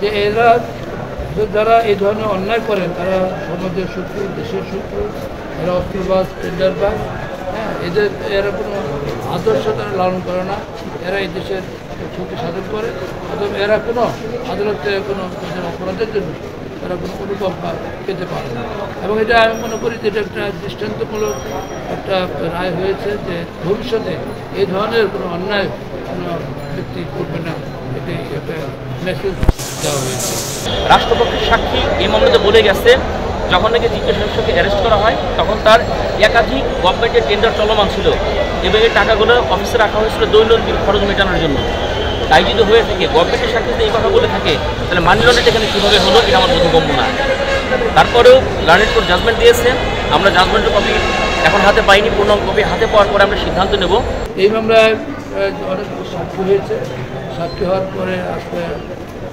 যে এরা যারা এই ধরনের অন্যায় করেন তারা সমাজের শত্রু, দেশের শত্রু, এরা অস্ত্রবাজ, টেন্ডারবাজ। হ্যাঁ, এরা কোনো আদর্শ তারা লালন করে না। এরা এই দেশের ক্ষতি সাধন করে এবং এরা কোনো আদালতে কোনো অপরাধের জন্য তারা কোনো অনুকম্পা পেতে পারে না। এবং এটা আমি মনে করি যে এটা একটা দৃষ্টান্তমূলক একটা রায় হয়েছে যে ভবিষ্যতে এই ধরনের কোনো অন্যায় কোনো ব্যক্তি করবে না, এটি একটা মেসেজ দেওয়া হয়েছে। রাষ্ট্রপক্ষের সাক্ষী এই মামলাতে বলে গেছে যখন নাকি জিজ্ঞেস সাহেবকে অ্যারেস্ট করা হয় তখন তার একাধিক গভর্নমেন্টের টেন্ডার চলমান ছিল এবং এই টাকাগুলো অফিসে রাখা হয়েছিল দৈনন্দিন খরচ মেটানোর জন্য। তাই যদি হয়ে থাকে গভর্নমেন্টের সাক্ষী যদি এই কথা বলে থাকে তাহলে মানি লন্ডারিং এখানে কীভাবে হলো এটা আমার বোধগম্য না। তারপরেও লার্নেড কোর্ট জাজমেন্ট দিয়েছে, আমরা জাজমেন্টের কপি এখন হাতে পাইনি, পূর্ণ কপি হাতে পাওয়ার পরে আমরা সিদ্ধান্ত নেব। এই মামলায় অনেক সাক্ষী হয়েছে, সাক্ষী হওয়ার পরে আজকে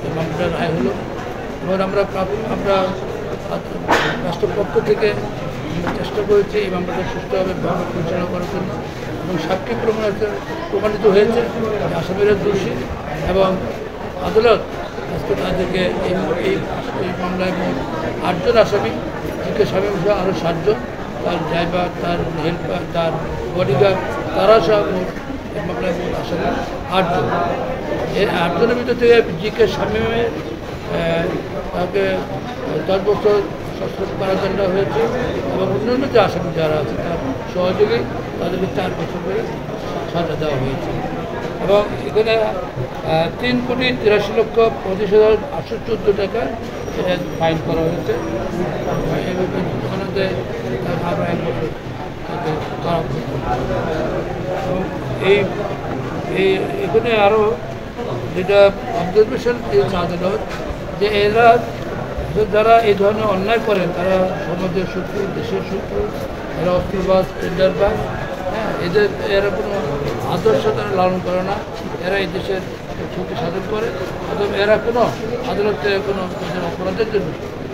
এই মামলাটা রায় হলো। এবার আমরা রাষ্ট্রপক্ষ থেকে চেষ্টা করেছি এই মামলাটা সুষ্ঠুভাবে পরিচালনা করার জন্য এবং সাক্ষী প্রমাণিত হয়েছে আসামিরা দোষী এবং আদালত আজকে তাদেরকে এই মামলায় 8 জন আসামি, জিজ্ঞেস স্বামী সহ আরও 7 জন, তার ড্রাইভার, তার হেল্পার, তার বডিগার্ড, তারা সহ এই মামলায় আসামি 8 জন। এই 8 জনের ভিতর থেকে জিজ্ঞেস স্বামীমের তাকে 10 বছর সশ্রম কারাদণ্ড হয়েছে এবং অন্যান্য যে আসামি যারা আছে তার সহযোগী তাদেরকে 4 বছর করে সাজা দেওয়া হয়েছে। এবং এখানে 3,83,25,814 টাকা এটা ফাইন করা হয়েছে। আরও 1 বছর তাকে কারা এবং এখানে আরও যেটা অবজারভেশন দিয়েছে আদালত যে এরা যারা এই ধরনের অন্যায় করেন তারা সমাজের শত্রু, দেশের শত্রু, এরা অস্ত্রবাজ, টেন্ডারবাজ। হ্যাঁ, এরা কোনো আদর্শ তারা লালন করে না। এরা এই দেশের ক্ষতি সাধন করে এবং এরা কোনো আদালতে কোনো অপরাধের জন্য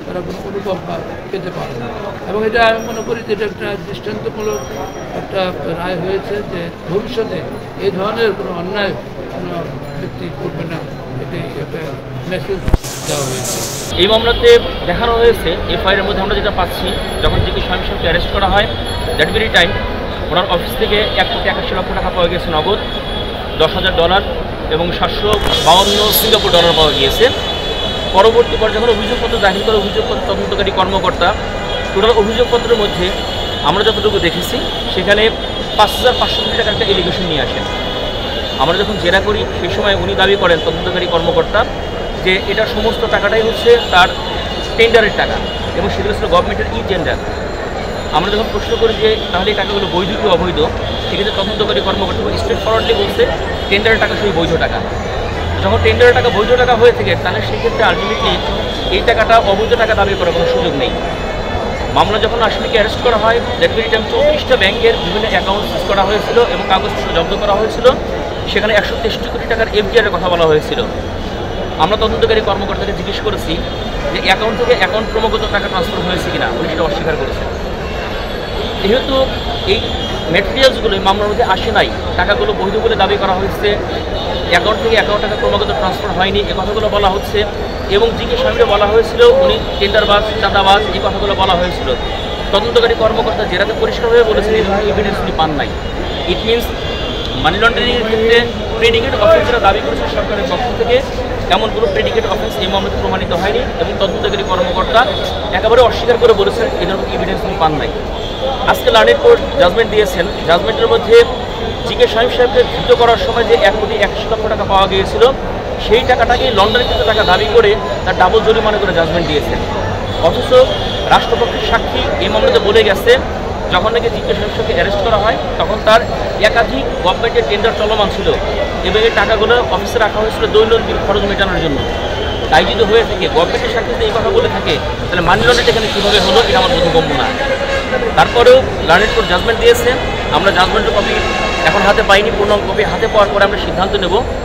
তারা কোনো অনুকম্পা পেতে পারে না। এবং এটা আমি মনে করি যে এটা একটা দৃষ্টান্তমূলক একটা রায় হয়েছে যে ভবিষ্যতে এই ধরনের কোনো অন্যায় কোনো ব্যক্তি করবে না, এটি একটা মেসেজ দেওয়া হয়েছে। এই মামলাতে দেখানো হয়েছে এফআইআর মধ্যে আমরা যেটা পাচ্ছি যখন জিজ্ঞেস স্বামীকে অ্যারেস্ট করা হয় that very time owner office থেকে 1,81,00,000 টাকা পাওয়া গেছে নগদ, $10,000 এবং 752 সিঙ্গাপুর ডলার পাওয়া গিয়েছে। পরবর্তী পর যখন অভিযোগপত্র দাখিল করে অভিযোগপত্র তদন্তকারী কর্মকর্তা টোটাল অভিযোগপত্রের মধ্যে আমরা যতটুকু দেখেছি সেখানে 5,500 কোটি টাকার একটা এলিগেশন নিয়ে আসেন। আমরা যখন জেরা করি সেই সময় উনি দাবি করেন তদন্তকারী কর্মকর্তা যে এটা সমস্ত টাকাটাই হচ্ছে তার টেন্ডারের টাকা এবং সেগুলো ছিল গভর্নমেন্টের টেন্ডার। আমরা যখন প্রশ্ন করি যে তাহলে এই টাকাগুলো বৈধ কি অবৈধ, সেক্ষেত্রে তদন্তকারী কর্মকর্তা স্ট্রেট ফরওয়ার্ডলি বলছে টেন্ডারের টাকা সেই বৈধ টাকা। যখন টেন্ডারের টাকা বৈধ টাকা হয়ে থাকে তাহলে সেক্ষেত্রে আলটিমেটলি এই টাকাটা অবৈধ টাকা দাবি করার কোনো সুযোগ নেই। মামলা যখন আসামিকে অ্যারেস্ট করা হয় দ্যাট ভেরি টাইম 34টা ব্যাংকের বিভিন্ন অ্যাকাউন্ট সিজ করা হয়েছিল এবং কাগজপত্র জব্দ করা হয়েছিল। সেখানে 163 কোটি টাকার এফডিআর এর কথা বলা হয়েছিল। আমরা তদন্তকারী কর্মকর্তাকে জিজ্ঞেস করেছি যে অ্যাকাউন্ট থেকে অ্যাকাউন্ট ক্রমাগত টাকা ট্রান্সফার হয়েছে কিনা, উনি সেটা অস্বীকার করেছেন। যেহেতু এই ম্যাটেরিয়ালসগুলো এই মামলার মধ্যে আসে নাই, টাকাগুলো বৈধ বলে দাবি করা হয়েছে, অ্যাকাউন্ট থেকে অ্যাকাউন্ট টাকা ক্রমাগত ট্রান্সফার হয়নি এ কথাগুলো বলা হচ্ছে এবং জিজ্ঞেস স্বামীকে বলা হয়েছিল উনি টেন্ডারবাজ, চাঁদাবাজ এই কথাগুলো বলা হয়েছিল। তদন্তকারী কর্মকর্তা জেরাতে পরিষ্কারভাবে বলেছেন এই ধরনের এভিডেন্স উনি পান নাই। ইট মিনস মানি লন্ডারিংয়ের ক্ষেত্রে প্রেডিকেট অফেন্সরা দাবি করেছে সরকারের পক্ষ থেকে এমন কোনো প্রেডিকেট অফেন্স এই মামলাতে প্রমাণিত হয়নি এবং তদন্তকারী কর্মকর্তা একেবারে অস্বীকার করে বলেছেন এই ধরনের এভিডেন্স উনি পান নাই। আজকে লার্নেড কোর্ট জাজমেন্ট দিয়েছেন, জাজমেন্টের মধ্যে জিজ্ঞেস সাহেবকে ধৃত করার সময় যে 1,81,00,000 টাকা পাওয়া গিয়েছিল সেই টাকাটাকে লন্ডারিকৃত টাকা দাবি করে তার ডাবল জরিমানা করে জাজমেন্ট দিয়েছেন। অথচ রাষ্ট্রপক্ষের সাক্ষী এই মামলাতে বলে গেছে যখন নাকি জিজ্ঞেস সাহেবকে অ্যারেস্ট করা হয় তখন তার একাধিক গভর্নমেন্টের টেন্ডার চলমান ছিল এবং এই টাকাগুলো অফিসে রাখা হয়েছিল দৈনন্দিন খরচ মেটানোর জন্য। তাই যদি হয়ে থাকে গভর্নমেন্টের সাক্ষী যদি এই কথা বলে থাকে তাহলে মানি লন্ডারিং এখানে কীভাবে হলো এটা আমার বোধগম্য না। তারপরেও লার্নেড কোর্ট জাজমেন্ট দিয়েছে, আমরা জাজমেন্টের কপি এখন হাতে পাইনি, পূর্ণ কপি হাতে পাওয়ার পরে আমরা সিদ্ধান্ত নেব।